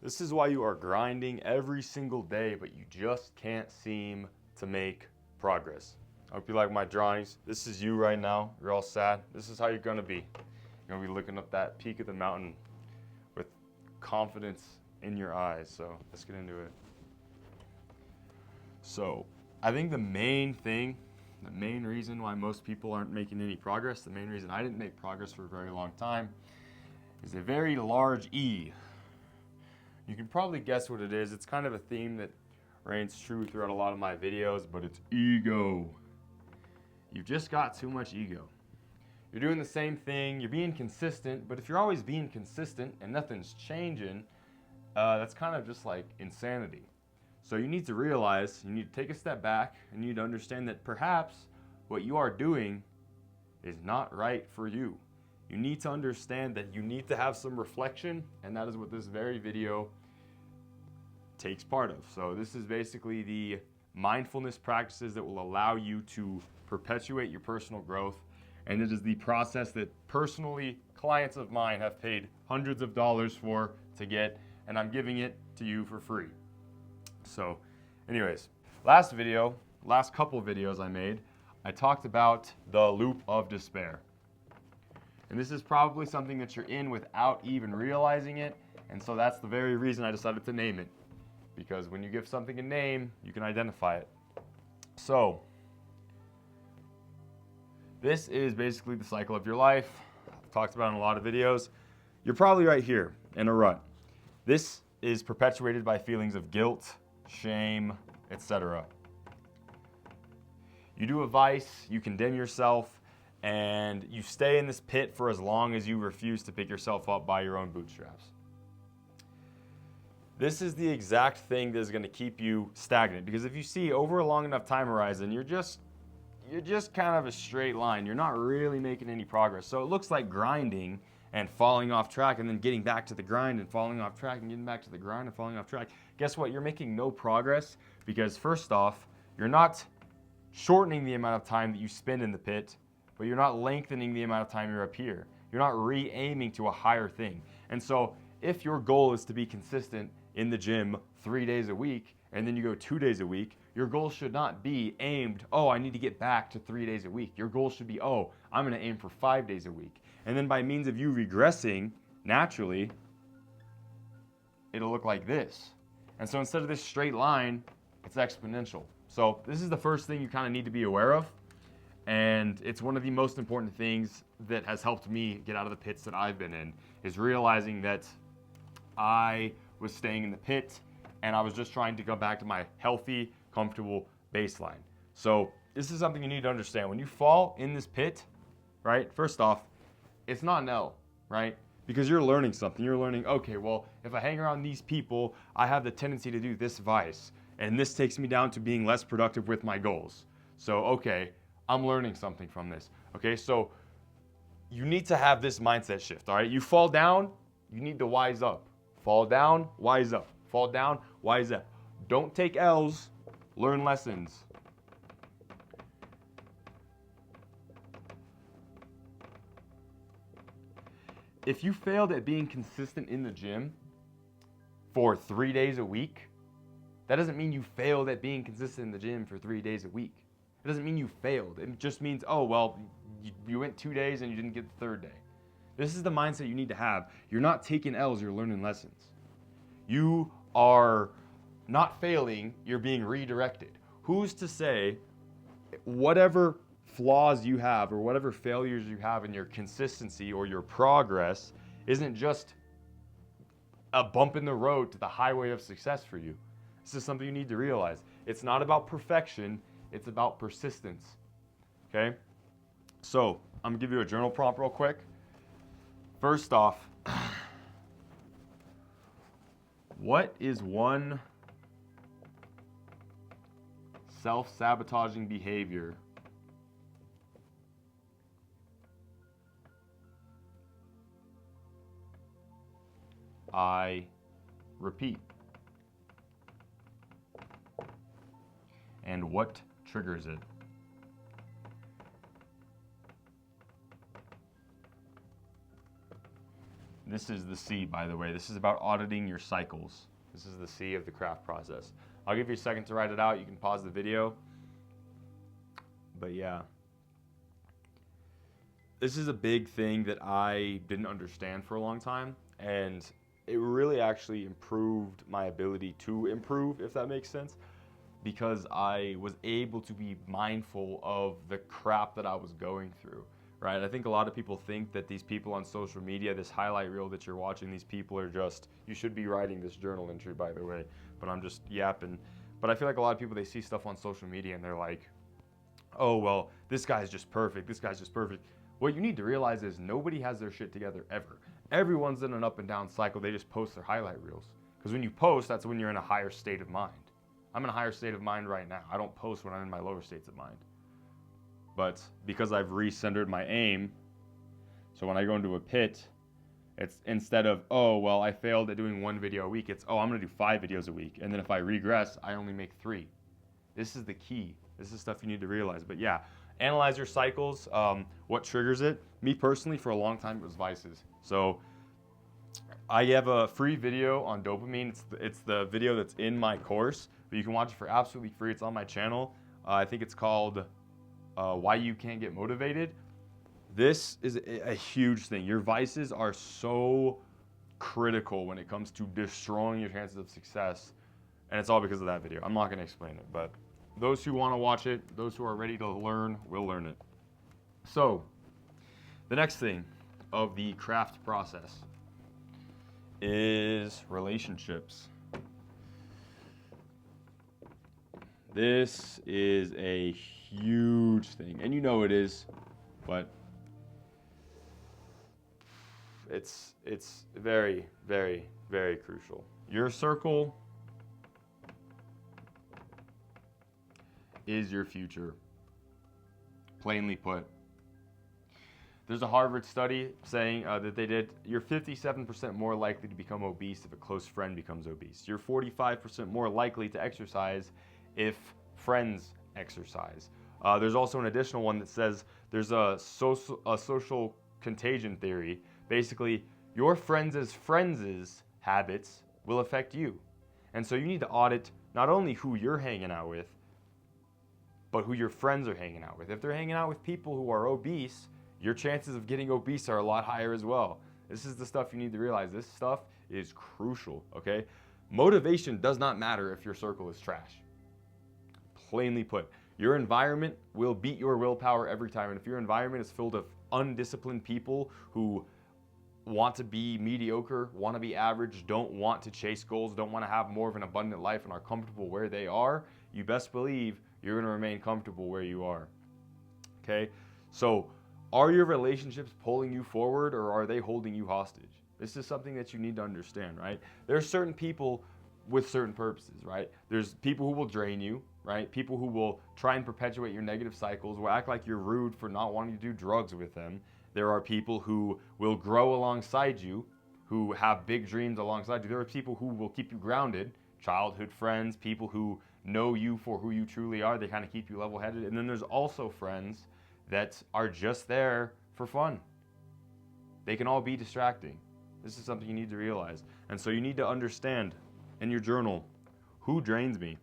This is why you are grinding every single day, but you just can't seem to make progress. I hope you like my drawings. This is you right now. You're all sad. This is how you're gonna be. You're gonna be looking up that peak of the mountain with confidence in your eyes. So let's get into it. So I think the main reason why most people aren't making any progress, the main reason I didn't make progress for a very long time, is a very large E. You can probably guess what it is. It's kind of a theme that reigns true throughout a lot of my videos, but it's ego. You've just got too much ego. You're doing the same thing, you're being consistent, but if you're always being consistent and nothing's changing, that's kind of just like insanity. So you need to realize, you need to take a step back, and you need to understand that perhaps what you are doing is not right for you. You need to understand that you need to have some reflection, and that is what this very video takes part of. So this is basically the mindfulness practices that will allow you to perpetuate your personal growth, and it is the process that personally clients of mine have paid hundreds of dollars for to get, and I'm giving it to you for free. So anyways, last couple videos I made, I talked about the loop of despair. And this is probably something that you're in without even realizing it, and so that's the very reason I decided to name it. Because when you give something a name, you can identify it. So this is basically the cycle of your life. I've talked about it in a lot of videos. You're probably right here in a rut. This is perpetuated by feelings of guilt, shame, etc. You do a vice, you condemn yourself, and you stay in this pit for as long as you refuse to pick yourself up by your own bootstraps. This is the exact thing that is going to keep you stagnant, because if you see over a long enough time horizon, you're just kind of a straight line. You're not really making any progress. So it looks like grinding and falling off track and then getting back to the grind and falling off track and getting back to the grind and falling off track. Guess what? You're making no progress because first off, you're not shortening the amount of time that you spend in the pit, but you're not lengthening the amount of time you're up here. You're not re-aiming to a higher thing. And so if your goal is to be consistent in the gym 3 days a week, and then you go 2 days a week, your goal should not be aimed, oh, I need to get back to 3 days a week. Your goal should be, oh, I'm gonna aim for 5 days a week. And then by means of you regressing, naturally, it'll look like this. And so instead of this straight line, it's exponential. So this is the first thing you kind of need to be aware of. And it's one of the most important things that has helped me get out of the pits that I've been in, is realizing that I was staying in the pit and I was just trying to go back to my healthy, comfortable baseline. So this is something you need to understand. When you fall in this pit, right, first off, it's not an L, right? Because you're learning something. You're learning, okay, well, if I hang around these people, I have the tendency to do this vice, and this takes me down to being less productive with my goals. So, okay, I'm learning something from this. Okay, so you need to have this mindset shift, all right? You fall down, you need to wise up. Fall down, wise up. Fall down, wise up. Don't take L's, learn lessons. If you failed at being consistent in the gym for 3 days a week, that doesn't mean you failed at being consistent in the gym for 3 days a week. It doesn't mean you failed. It just means, oh, well, you went 2 days and you didn't get the third day. This is the mindset you need to have. You're not taking L's, you're learning lessons. You are not failing, you're being redirected. Who's to say whatever flaws you have or whatever failures you have in your consistency or your progress isn't just a bump in the road to the highway of success for you? This is something you need to realize. It's not about perfection, it's about persistence. Okay? So, I'm gonna give you a journal prompt real quick. First off, what is one self-sabotaging behavior I repeat? And what triggers it? This is the C, by the way. This is about auditing your cycles. This is the C of the craft process. I'll give you a second to write it out. You can pause the video. But yeah. This is a big thing that I didn't understand for a long time. And it really actually improved my ability to improve, if that makes sense. Because I was able to be mindful of the crap that I was going through. Right? I think a lot of people think that these people on social media, this highlight reel that you're watching, these people are just, you should be writing this journal entry, by the way, but I'm just yapping. But I feel like a lot of people, they see stuff on social media and they're like, oh, well, this guy's just perfect. This guy's just perfect. What you need to realize is nobody has their shit together ever. Everyone's in an up and down cycle. They just post their highlight reels. Because when you post, that's when you're in a higher state of mind. I'm in a higher state of mind right now. I don't post when I'm in my lower states of mind. But because I've recentered my aim, so when I go into a pit, it's instead of, oh, well, I failed at doing 1 video a week, it's, oh, I'm going to do 5 videos a week. And then if I regress, I only make 3. This is the key. This is stuff you need to realize. But yeah, analyze your cycles, what triggers it. Me personally, for a long time, it was vices. So I have a free video on dopamine. It's the video that's in my course, but you can watch it for absolutely free. It's on my channel. I think it's called Why You Can't Get Motivated. This is a huge thing. Your vices are so critical when it comes to destroying your chances of success, and it's all because of that video. I'm not going to explain it, but those who want to watch it, those who are ready to learn, will learn it. So, the next thing of the craft process is relationships. This is a huge thing, and you know it is, but it's very, very, very crucial. Your circle is your future, plainly put. There's a Harvard study saying that they did, you're 57% more likely to become obese if a close friend becomes obese. You're 45% more likely to exercise if friends exercise. There's also an additional one that says there's a social contagion theory. Basically, your friends' habits will affect you. And so you need to audit not only who you're hanging out with, but who your friends are hanging out with. If they're hanging out with people who are obese, your chances of getting obese are a lot higher as well. This is the stuff you need to realize. This stuff is crucial, okay? Motivation does not matter if your circle is trash. Plainly put, your environment will beat your willpower every time. And if your environment is filled of undisciplined people who want to be mediocre, want to be average, don't want to chase goals, don't want to have more of an abundant life and are comfortable where they are, you best believe you're going to remain comfortable where you are. Okay? So, are your relationships pulling you forward or are they holding you hostage? This is something that you need to understand, right? There are certain people with certain purposes, right? There's people who will drain you, right? People who will try and perpetuate your negative cycles, will act like you're rude for not wanting to do drugs with them. There are people who will grow alongside you, who have big dreams alongside you. There are people who will keep you grounded, childhood friends, people who know you for who you truly are. They kind of keep you level-headed. And then there's also friends that are just there for fun. They can all be distracting. This is something you need to realize. And so you need to understand in your journal, who drains me?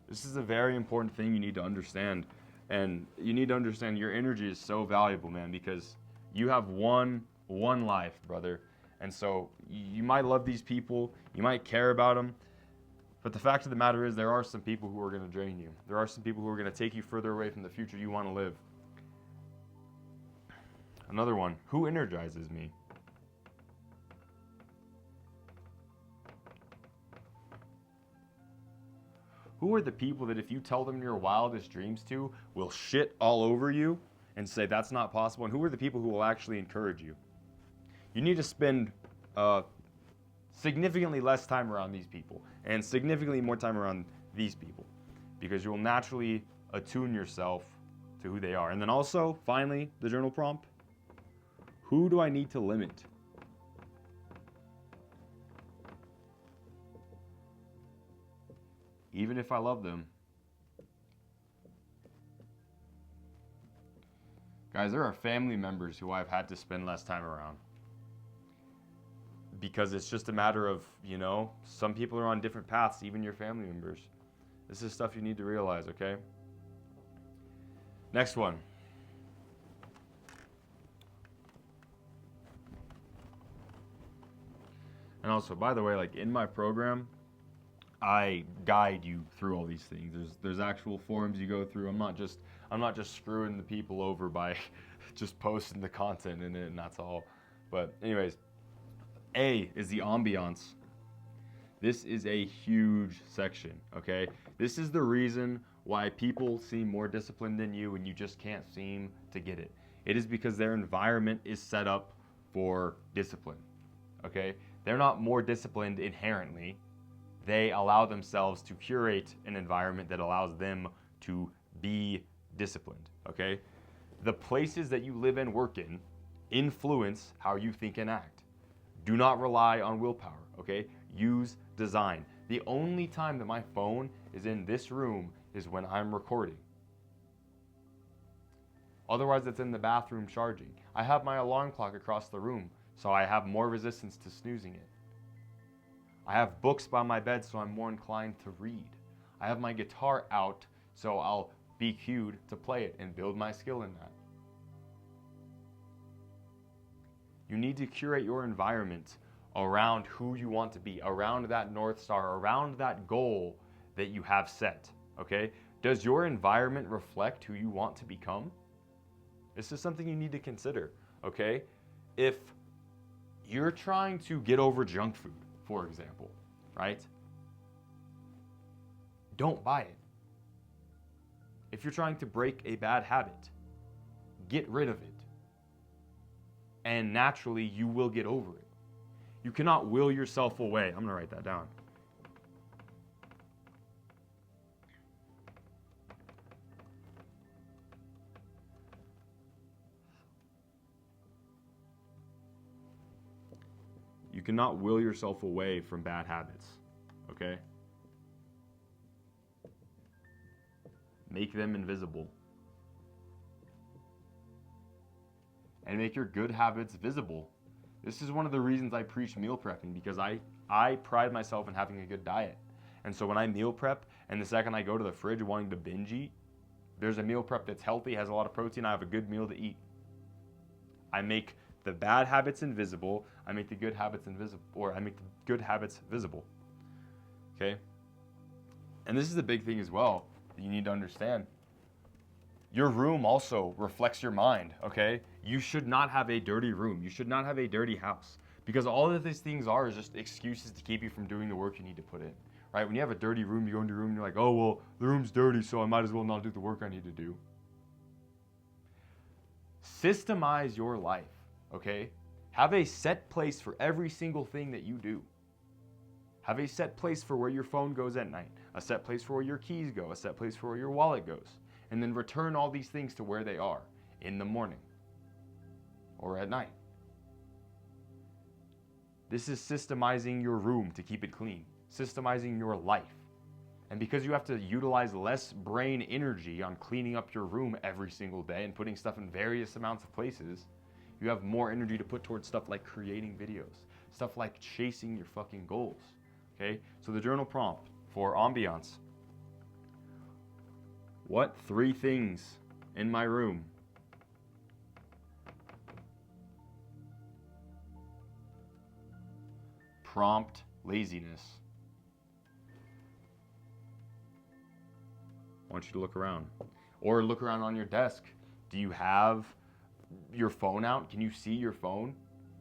This is a very important thing you need to understand. And you need to understand your energy is so valuable, man, because you have one life, brother. And so you might love these people, you might care about them, but the fact of the matter is there are some people who are going to drain you. There are some people who are going to take you further away from the future you want to live. Another one, who energizes me? Who are the people that if you tell them your wildest dreams to, will shit all over you and say that's not possible? And who are the people who will actually encourage you? You need to spend significantly less time around these people and significantly more time around these people because you will naturally attune yourself to who they are. And then also, finally, the journal prompt, who do I need to limit? Even if I love them. Guys, there are family members who I've had to spend less time around. Because it's just a matter of, some people are on different paths, even your family members. This is stuff you need to realize, okay? Next one. And also, by the way, like in my program, I guide you through all these things. There's actual forms you go through. I'm not just screwing the people over by just posting the content in it and that's all. But anyways, A is the ambiance. This is a huge section, okay? This is the reason why people seem more disciplined than you and you just can't seem to get it. It is because their environment is set up for discipline, okay? They're not more disciplined inherently. They allow themselves to curate an environment that allows them to be disciplined, okay? The places that you live and work in influence how you think and act. Do not rely on willpower, okay? Use design. The only time that my phone is in this room is when I'm recording. Otherwise, it's in the bathroom charging. I have my alarm clock across the room, so I have more resistance to snoozing it. I have books by my bed, so I'm more inclined to read. I have my guitar out, so I'll be cued to play it and build my skill in that. You need to curate your environment around who you want to be, around that North Star, around that goal that you have set, okay? Does your environment reflect who you want to become? This is something you need to consider, okay? If you're trying to get over junk food, for example, right? Don't buy it. If you're trying to break a bad habit, get rid of it. And naturally, you will get over it. You cannot will yourself away. I'm going to write that down. You cannot will yourself away from bad habits, okay? Make them invisible. And make your good habits visible. This is one of the reasons I preach meal prepping, because I pride myself in having a good diet. And so when I meal prep, and the second I go to the fridge wanting to binge eat, there's a meal prep that's healthy, has a lot of protein, I have a good meal to eat. I make the bad habits invisible, I make the good habits invisible, or I make the good habits visible. Okay? And this is the big thing as well that you need to understand. Your room also reflects your mind, okay? You should not have a dirty room. You should not have a dirty house. Because all of these things are is just excuses to keep you from doing the work you need to put in, right? When you have a dirty room, you go into your room and you're like, oh, well, the room's dirty, so I might as well not do the work I need to do. Systemize your life, okay? Have a set place for every single thing that you do. Have a set place for where your phone goes at night, a set place for where your keys go, a set place for where your wallet goes, and then return all these things to where they are in the morning or at night. This is systemizing your room to keep it clean, systemizing your life. And because you have to utilize less brain energy on cleaning up your room every single day and putting stuff in various amounts of places, you have more energy to put towards stuff like creating videos, stuff like chasing your fucking goals, okay? So the journal prompt for ambiance. What 3 things in my room prompt laziness? I want you to look around. Or look around on your desk. Do you have your phone out? Can you see your phone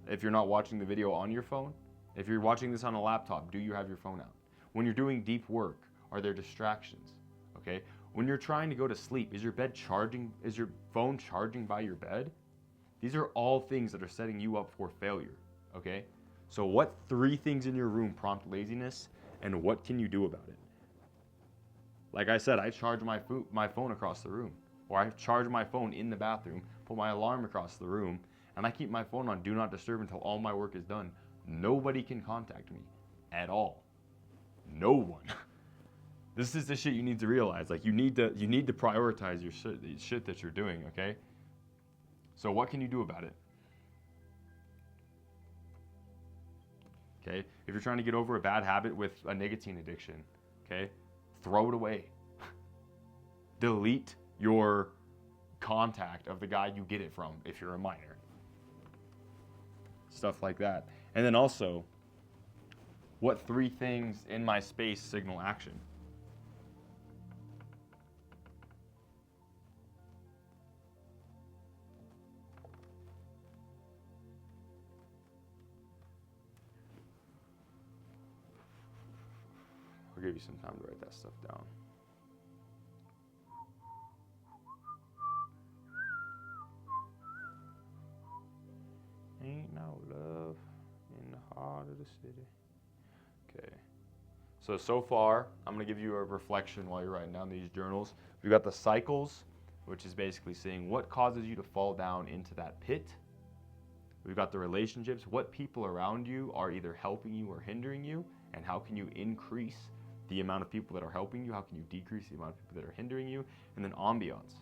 if you're not watching the video on your phone? If you're watching this on a laptop, do you have your phone out? When you're doing deep work, are there distractions? Okay? When you're trying to go to sleep, is your bed charging? Is your phone charging by your bed? These are all things that are setting you up for failure, okay? So what 3 things in your room prompt laziness, and what can you do about it? Like I said, I charge my phone across the room, or I charge my phone in the bathroom, put my alarm across the room, and I keep my phone on do not disturb until all my work is done. Nobody can contact me at all. No one. This is the shit you need to realize. Like you need to prioritize your shit that you're doing, okay? So what can you do about it? Okay, if you're trying to get over a bad habit with a nicotine addiction, okay, throw it away. Delete your contact of the guy you get it from if you're a minor. Stuff like that. And then also, what 3 things in my space signal action? I'll give you some time to write that stuff down. Ain't no love in the heart of the city. Okay. So far, I'm going to give you a reflection while you're writing down these journals. We've got the cycles, which is basically saying what causes you to fall down into that pit. We've got the relationships, what people around you are either helping you or hindering you, and how can you increase the amount of people that are helping you, how can you decrease the amount of people that are hindering you, and then ambiance.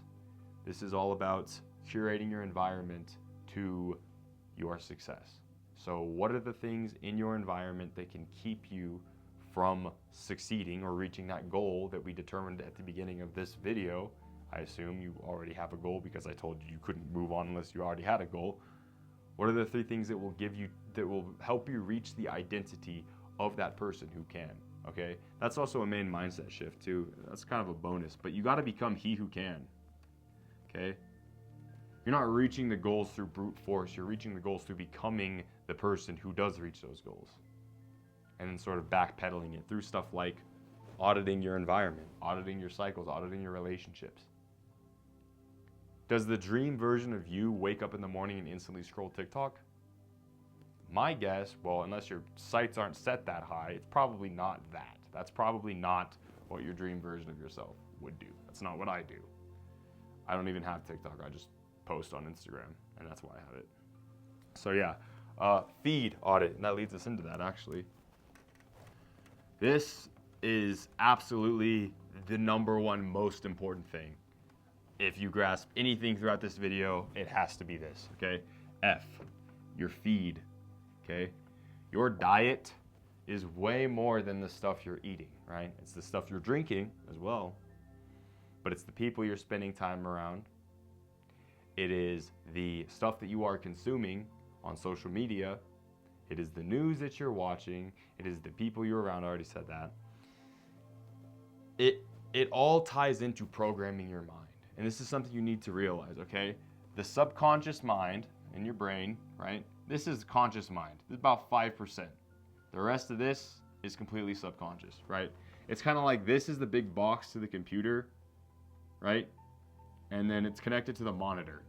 This is all about curating your environment to your success. So what are the things in your environment that can keep you from succeeding or reaching that goal that we determined at the beginning of this video? I assume you already have a goal because I told you couldn't move on unless you already had a goal. What are the 3 things that will help you reach the identity of that person who can? Okay, that's also a main mindset shift too. That's kind of a bonus, but you got to become he who can. Okay, you're not reaching the goals through brute force. You're reaching the goals through becoming the person who does reach those goals, and then sort of backpedaling it through stuff like auditing your environment, auditing your cycles, auditing your relationships. Does the dream version of you wake up in the morning and instantly scroll TikTok? My guess, well, unless your sights aren't set that high, it's probably not that. That's probably not what your dream version of yourself would do. That's not what I do. I don't even have TikTok. I just post on Instagram, and that's why I have it. So yeah, feed audit, and that leads us into that actually. This is absolutely the #1 most important thing. If you grasp anything throughout this video, it has to be this, okay? F, your feed. Okay, your diet is way more than the stuff you're eating, right? It's the stuff you're drinking as well, but it's the people you're spending time around. It is the stuff that you are consuming on social media. It is the news that you're watching. It is the people you're around. I already said that. It all ties into programming your mind, and this is something you need to realize, okay? The subconscious mind in your brain, right? This is conscious mind. This is about 5%. The rest of this is completely subconscious, right? It's kind of like this is the big box to the computer, right? And then it's connected to the monitor.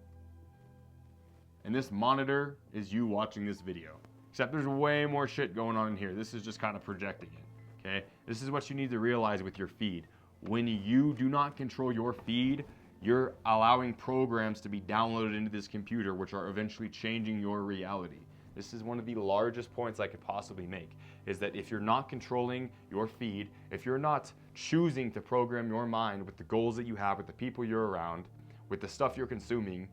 And this monitor is you watching this video. Except there's way more shit going on in here. This is just kind of projecting it, okay? This is what you need to realize with your feed. When you do not control your feed, you're allowing programs to be downloaded into this computer, which are eventually changing your reality. This is one of the largest points I could possibly make, is that if you're not controlling your feed, if you're not choosing to program your mind with the goals that you have, with the people you're around, with the stuff you're consuming,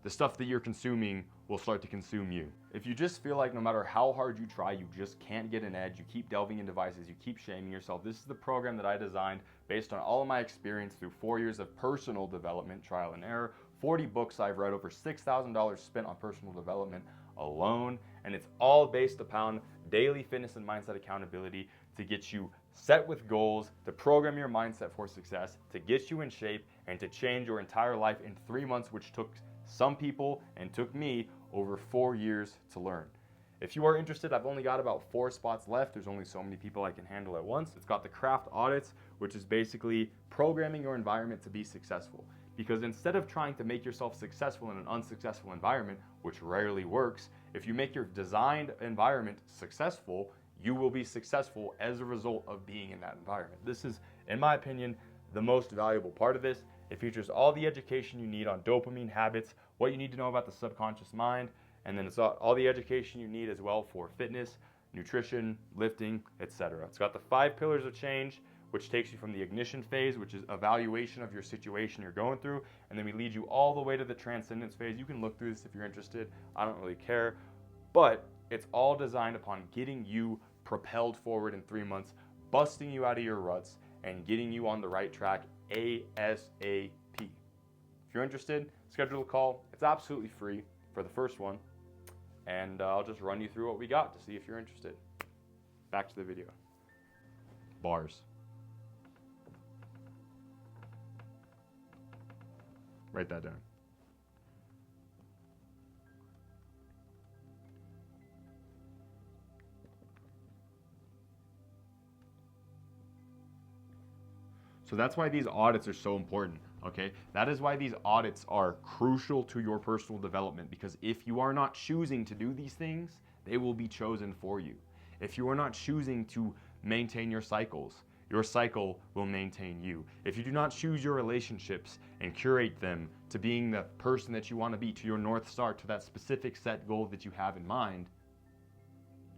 the stuff that you're consuming will start to consume you. If you just feel like no matter how hard you try, you just can't get an edge, you keep delving into devices, you keep shaming yourself, this is the program that I designed based on all of my experience through 4 years of personal development, trial and error, 40 books I've read, over $6,000 spent on personal development alone, and it's all based upon daily fitness and mindset accountability to get you set with goals, to program your mindset for success, to get you in shape, and to change your entire life in 3 months, which took some people and took me over 4 years to learn. If you are interested, I've only got about 4 spots left. There's only so many people I can handle at once. It's got the craft audits, which is basically programming your environment to be successful. Because instead of trying to make yourself successful in an unsuccessful environment, which rarely works, if you make your designed environment successful, you will be successful as a result of being in that environment. This is, in my opinion, the most valuable part of this. It features all the education you need on dopamine habits, what you need to know about the subconscious mind, and then it's all the education you need as well for fitness, nutrition, lifting, etc. It's got the 5 pillars of change, which takes you from the ignition phase, which is evaluation of your situation you're going through, and then we lead you all the way to the transcendence phase. You can look through this if you're interested. I don't really care. But it's all designed upon getting you propelled forward in 3 months, busting you out of your ruts, and getting you on the right track ASAP. If you're interested, schedule a call. It's absolutely free for the first one. And I'll just run you through what we got to see if you're interested. Back to the video. Bars. Write that down. So that's why these audits are so important, okay? That is why these audits are crucial to your personal development, because if you are not choosing to do these things, they will be chosen for you. If you are not choosing to maintain your cycles, your cycle will maintain you. If you do not choose your relationships and curate them to being the person that you want to be, to your North Star, to that specific set goal that you have in mind,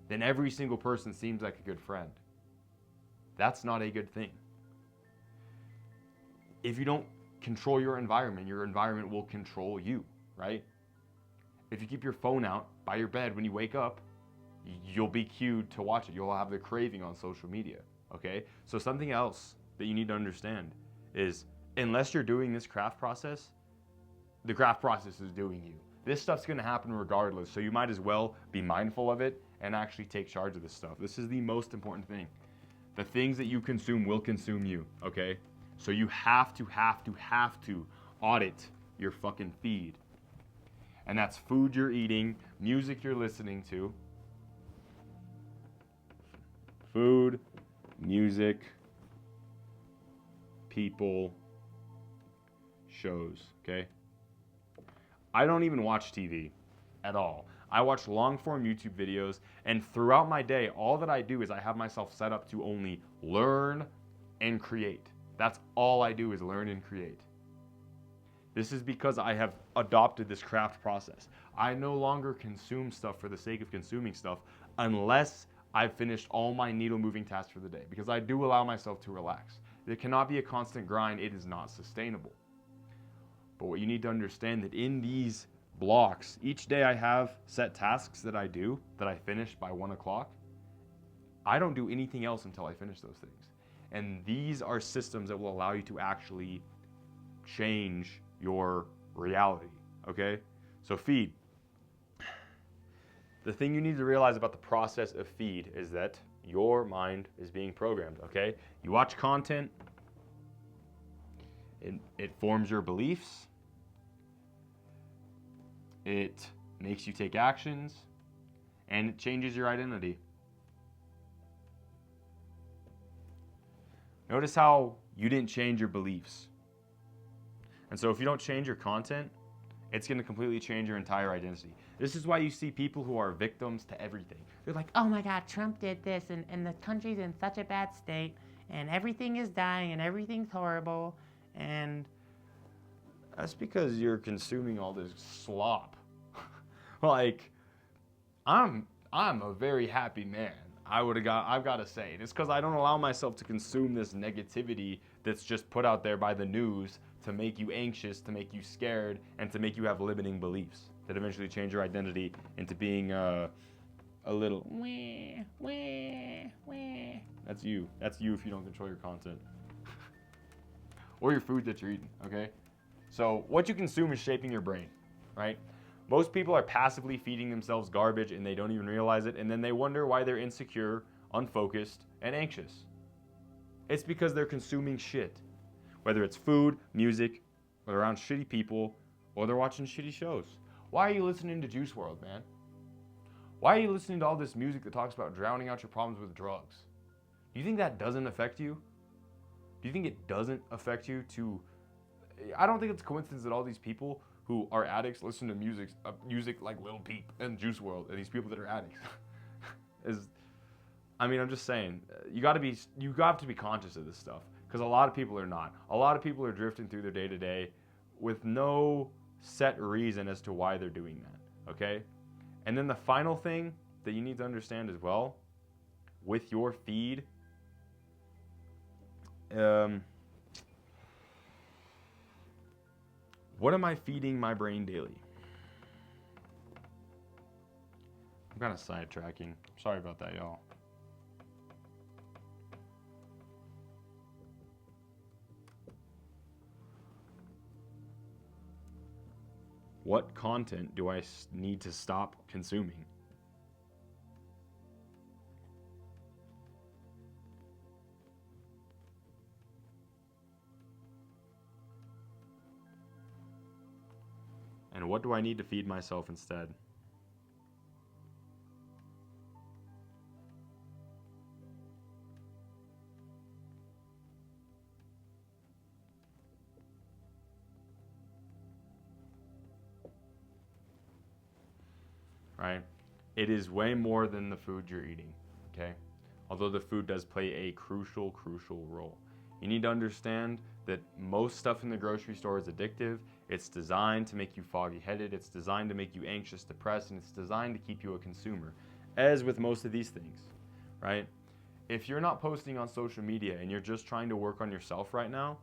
then every single person seems like a good friend. That's not a good thing. If you don't control your environment will control you, right? If you keep your phone out by your bed when you wake up, you'll be cued to watch it. You'll have the craving on social media, okay? So something else that you need to understand is, unless you're doing this craft process, the craft process is doing you. This stuff's gonna happen regardless, so you might as well be mindful of it and actually take charge of this stuff. This is the most important thing. The things that you consume will consume you, okay? So you have to audit your fucking feed. And that's food you're eating, music you're listening to. Food, music, people, shows, okay? I don't even watch TV at all. I watch long form YouTube videos, and throughout my day, all that I do is I have myself set up to only learn and create. That's all I do is learn and create. This is because I have adopted this craft process. I no longer consume stuff for the sake of consuming stuff unless I've finished all my needle moving tasks for the day, because I do allow myself to relax. It cannot be a constant grind. It is not sustainable. But what you need to understand that in these blocks, each day I have set tasks that I do that I finish by 1 o'clock. I don't do anything else until I finish those things. And these are systems that will allow you to actually change your reality, okay? So feed. The thing you need to realize about the process of feed is that your mind is being programmed, okay? You watch content, it forms your beliefs, it makes you take actions, and it changes your identity. Notice how you didn't change your beliefs. And so if you don't change your content, it's going to completely change your entire identity. This is why you see people who are victims to everything. They're like, oh my God, Trump did this, and the country's in such a bad state, and everything is dying, and everything's horrible, and that's because you're consuming all this slop. Like, I'm a very happy man. I've got to say. It's because I don't allow myself to consume this negativity that's just put out there by the news to make you anxious, to make you scared, and to make you have limiting beliefs that eventually change your identity into being a little wah, wah, wah. That's you. That's you if you don't control your content. Or your food that you're eating, okay? So what you consume is shaping your brain, right? Most people are passively feeding themselves garbage and they don't even realize it, and then they wonder why they're insecure, unfocused, and anxious. It's because they're consuming shit. Whether it's food, music, or they're around shitty people, or they're watching shitty shows. Why are you listening to Juice WRLD, man? Why are you listening to all this music that talks about drowning out your problems with drugs? Do you think that doesn't affect you? Do you think it doesn't affect you to... I don't think it's a coincidence that all these people who are addicts listen to music like Lil Peep and Juice WRLD, and these people that are addicts. I'm just saying, you have to be conscious of this stuff, because a lot of people are not. A lot of people are drifting through their day-to-day with no set reason as to why they're doing that, okay? And then the final thing that you need to understand as well, with your feed, What am I feeding my brain daily? I'm kind of sidetracking. Sorry about that, y'all. What content do I need to stop consuming? And what do I need to feed myself instead? Right? It is way more than the food you're eating, okay? Although the food does play a crucial role. You need to understand that most stuff in the grocery store is addictive. It's designed to make you foggy-headed. It's designed to make you anxious, depressed, and it's designed to keep you a consumer, as with most of these things, right? If you're not posting on social media and you're just trying to work on yourself right now,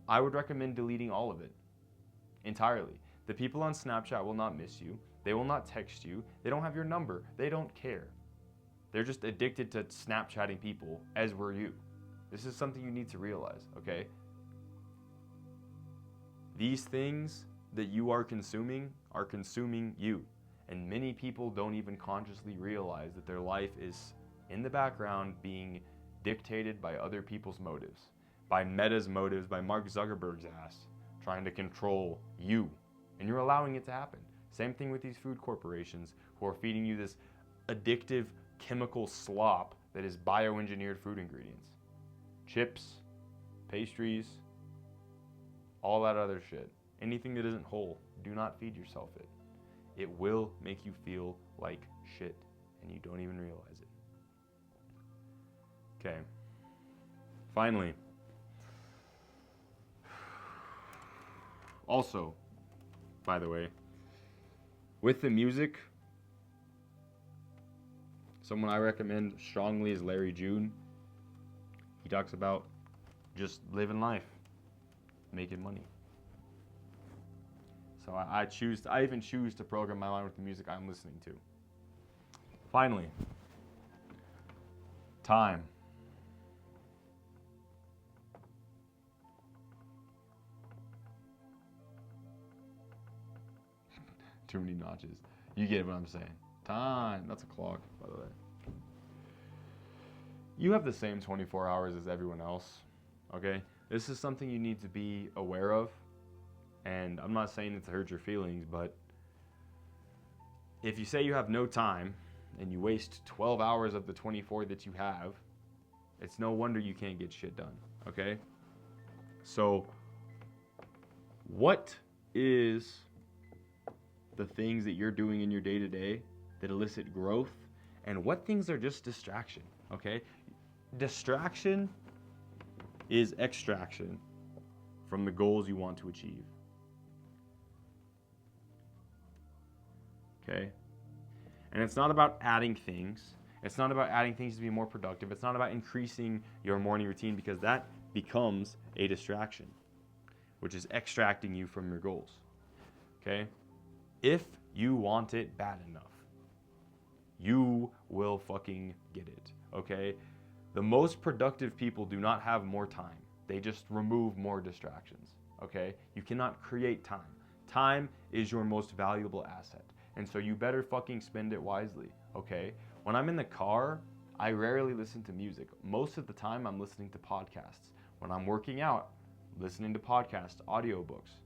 I would recommend deleting all of it entirely. The people on Snapchat will not miss you. They will not text you. They don't have your number. They don't care. They're just addicted to Snapchatting people, as were you. This is something you need to realize, okay? These things that you are consuming you. And many people don't even consciously realize that their life is in the background being dictated by other people's motives, by Meta's motives, by Mark Zuckerberg's ass, trying to control you. And you're allowing it to happen. Same thing with these food corporations who are feeding you this addictive chemical slop that is bioengineered food ingredients. Chips, pastries, all that other shit. Anything that isn't whole, do not feed yourself it. It will make you feel like shit, and you don't even realize it. Okay. Finally. Also, by the way, with the music, someone I recommend strongly is Larry June. He talks about just living life, making money. So I even choose to program my mind with the music I'm listening to. Finally, time. Too many notches. You get what I'm saying. Time. That's a clock, by the way. You have the same 24 hours as everyone else, okay? This is something you need to be aware of. And I'm not saying it to hurt your feelings, but if you say you have no time and you waste 12 hours of the 24 that you have, it's no wonder you can't get shit done, okay? So, what is the things that you're doing in your day-to-day that elicit growth, and what things are just distraction, okay? Distraction is extraction from the goals you want to achieve. Okay? And it's not about adding things. It's not about adding things to be more productive. It's not about increasing your morning routine, because that becomes a distraction, which is extracting you from your goals. Okay? If you want it bad enough, you will fucking get it. Okay? The most productive people do not have more time. They just remove more distractions. Okay? You cannot create time. Time is your most valuable asset. And so you better fucking spend it wisely, okay? When I'm in the car, I rarely listen to music. Most of the time, I'm listening to podcasts. When I'm working out, listening to podcasts, audiobooks,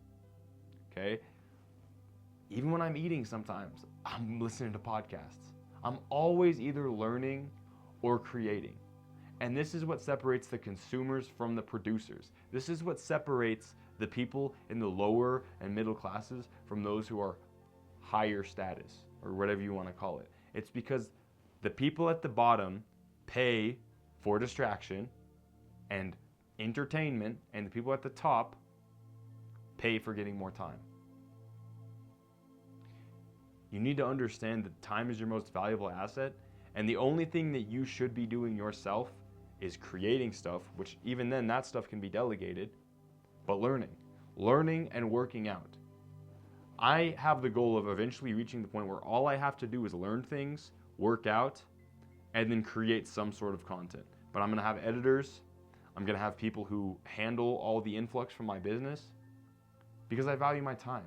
okay? Even when I'm eating sometimes, I'm listening to podcasts. I'm always either learning or creating. And this is what separates the consumers from the producers. This is what separates the people in the lower and middle classes from those who are higher status, or whatever you want to call it. It's because the people at the bottom pay for distraction and entertainment, and the people at the top pay for getting more time. You need to understand that time is your most valuable asset, and the only thing that you should be doing yourself is creating stuff, which even then that stuff can be delegated, but learning and working out. I have the goal of eventually reaching the point where all I have to do is learn things, work out, and then create some sort of content. But I'm going to have editors. I'm going to have people who handle all the influx from my business because I value my time.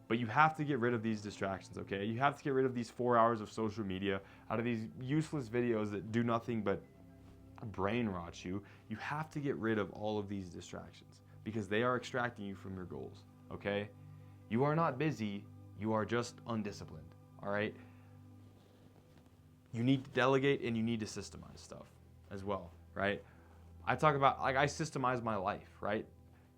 But you have to get rid of these distractions, okay? You have to get rid of these 4 hours of social media, out of these useless videos that do nothing but brain rot you. You have to get rid of all of these distractions because they are extracting you from your goals, okay? You are not busy, you are just undisciplined, all right? You need to delegate and you need to systemize stuff as well, right? I talk about, like, I systemize my life, right?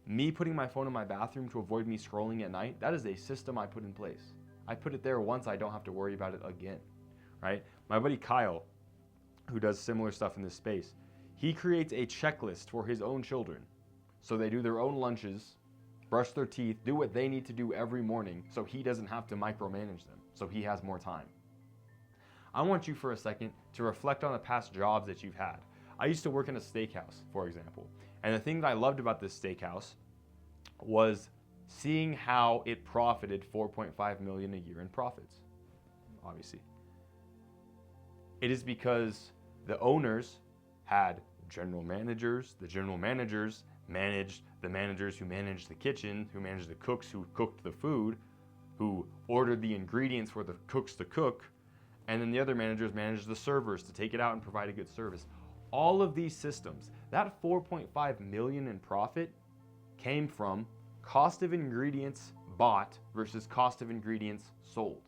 Me putting my phone in my bathroom to avoid me scrolling at night, that is a system I put in place. I put it there once, I don't have to worry about it again, right? My buddy Kyle, who does similar stuff in this space, he creates a checklist for his own children. So they do their own lunches, brush their teeth, do what they need to do every morning so he doesn't have to micromanage them, so he has more time. I want you for a second to reflect on the past jobs that you've had. I used to work in a steakhouse, for example. And the thing that I loved about this steakhouse was seeing how it profited $4.5 million a year in profits, obviously. It is because the owners had general managers. The general managers managed the managers who managed the kitchen, who managed the cooks who cooked the food, who ordered the ingredients for the cooks to cook, and then the other managers managed the servers to take it out and provide a good service. All of these systems, that 4.5 million in profit came from cost of ingredients bought versus cost of ingredients sold.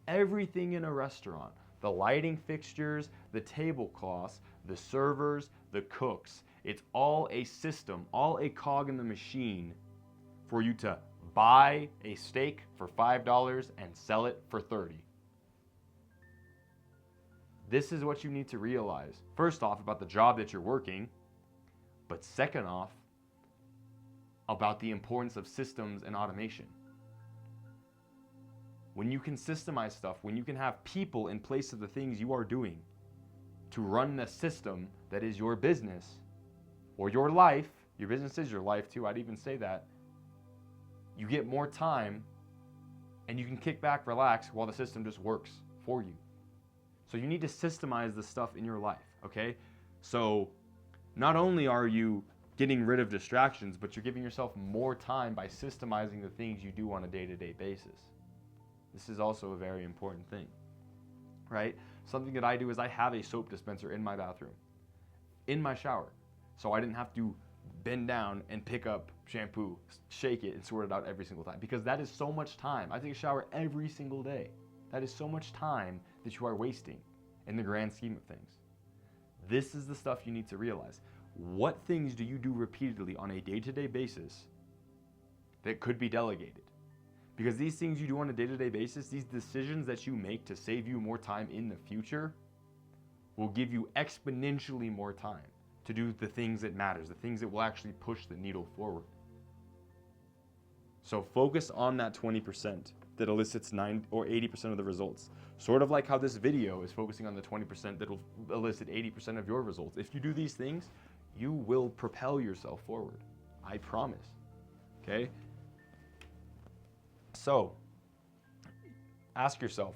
Everything in a restaurant, the lighting fixtures, the tablecloths, the servers, the cooks, it's all a system, all a cog in the machine for you to buy a steak for $5 and sell it for $30. This is what you need to realize. First off, about the job that you're working, but second off, about the importance of systems and automation. When you can systemize stuff, when you can have people in place of the things you are doing to run the system that is your business or your life, your business is your life too, I'd even say that, you get more time and you can kick back, relax while the system just works for you. So you need to systemize the stuff in your life, okay? So not only are you getting rid of distractions, but you're giving yourself more time by systemizing the things you do on a day-to-day basis. This is also a very important thing, right? Something that I do is I have a soap dispenser in my bathroom, in my shower. So I didn't have to bend down and pick up shampoo, shake it, and sort it out every single time, because that is so much time. I take a shower every single day. That is so much time that you are wasting in the grand scheme of things. This is the stuff you need to realize. What things do you do repeatedly on a day-to-day basis that could be delegated? Because these things you do on a day-to-day basis, these decisions that you make to save you more time in the future will give you exponentially more time to do the things that matters, the things that will actually push the needle forward. So focus on that 20% that elicits 9 or 80% of the results. Sort of like how this video is focusing on the 20% that will elicit 80% of your results. If you do these things, you will propel yourself forward. I promise. Okay? So, ask yourself,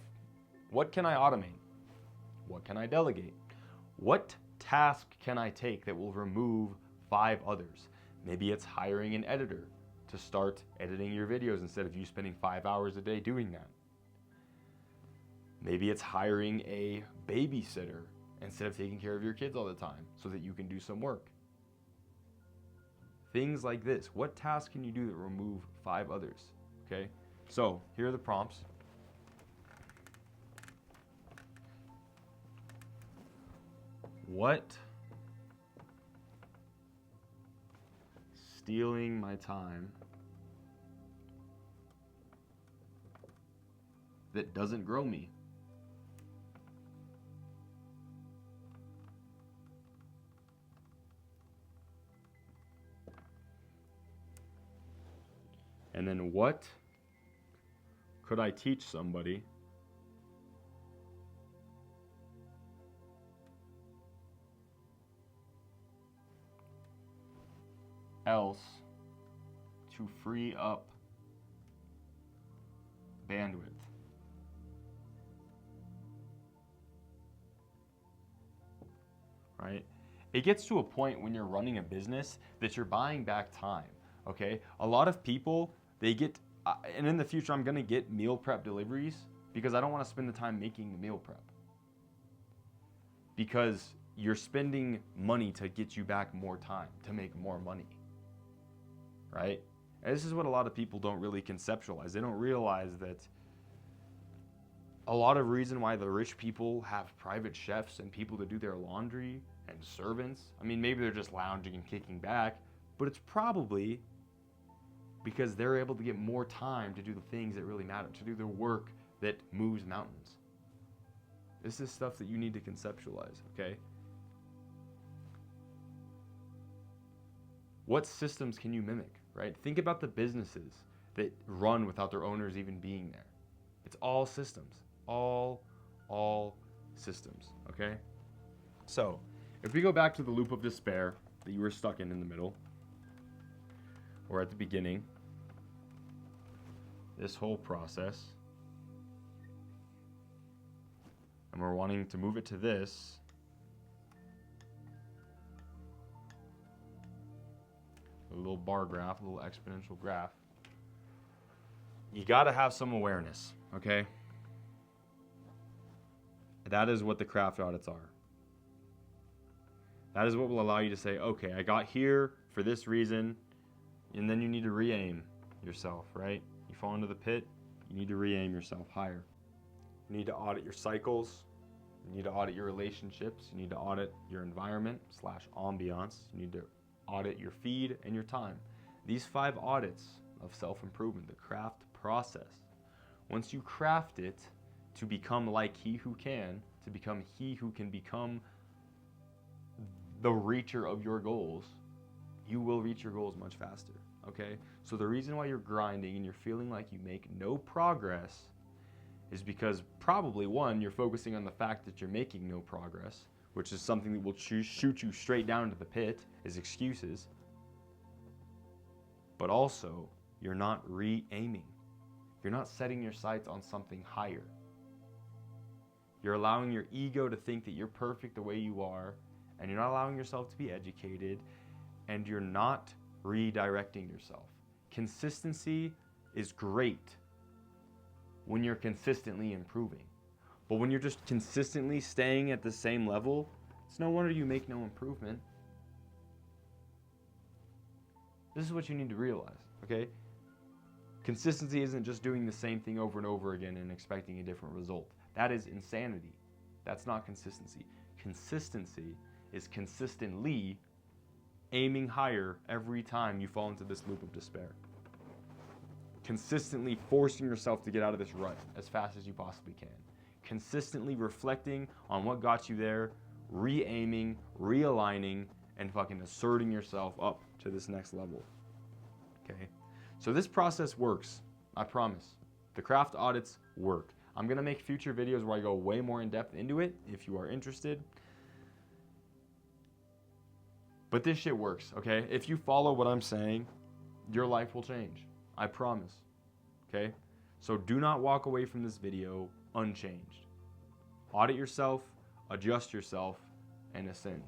what can I automate? What can I delegate? What task can I take that will remove 5 others? Maybe it's hiring an editor to start editing your videos instead of you spending 5 hours a day doing that. Maybe it's hiring a babysitter instead of taking care of your kids all the time so that you can do some work. Things like this. What tasks can you do that remove 5 others? Okay? So, here are the prompts. What stealing my time that doesn't grow me? And then what could I teach somebody else to free up bandwidth. Right? It gets to a point when you're running a business that you're buying back time, okay? A lot of people, they get, and in the future I'm gonna get meal prep deliveries because I don't wanna spend the time making the meal prep. Because you're spending money to get you back more time, to make more money, right? And this is what a lot of people don't really conceptualize. They don't realize that a lot of reason why the rich people have private chefs and people to do their laundry and servants. I mean, maybe they're just lounging and kicking back, but it's probably because they're able to get more time to do the things that really matter, to do the work that moves mountains. This is stuff that you need to conceptualize, okay? What systems can you mimic, right? Think about the businesses that run without their owners even being there. It's all systems, all systems, okay? So, if we go back to the loop of despair that you were stuck in the middle, or at the beginning, this whole process, and we're wanting to move it to this, a little bar graph, a little exponential graph, you gotta have some awareness, okay? That is what the craft audits are. That is what will allow you to say, okay, I got here for this reason, and then you need to re-aim yourself, right? You fall into the pit, you need to re-aim yourself higher. You need to audit your cycles, you need to audit your relationships, you need to audit your environment / ambiance, you need to audit your feed and your time. These 5 audits of self-improvement, the craft process. Once you craft it to become like he who can, to become he who can become the reacher of your goals, you will reach your goals much faster, okay? So the reason why you're grinding and you're feeling like you make no progress is because probably, one, you're focusing on the fact that you're making no progress, which is something that will shoot you straight down to the pit, is excuses. But also, you're not re-aiming. You're not setting your sights on something higher. You're allowing your ego to think that you're perfect the way you are, and you're not allowing yourself to be educated, and you're not redirecting yourself. Consistency is great when you're consistently improving. But when you're just consistently staying at the same level, it's no wonder you make no improvement. This is what you need to realize, okay? Consistency isn't just doing the same thing over and over again and expecting a different result. That is insanity. That's not consistency. Consistency is consistently aiming higher every time you fall into this loop of despair. Consistently forcing yourself to get out of this rut as fast as you possibly can. Consistently reflecting on what got you there, re-aiming, realigning, and fucking asserting yourself up to this next level. Okay? So this process works, I promise. The craft audits work. I'm gonna make future videos where I go way more in depth into it if you are interested. But this shit works, okay? If you follow what I'm saying, your life will change. I promise, okay? So do not walk away from this video unchanged. Audit yourself, adjust yourself, and ascend.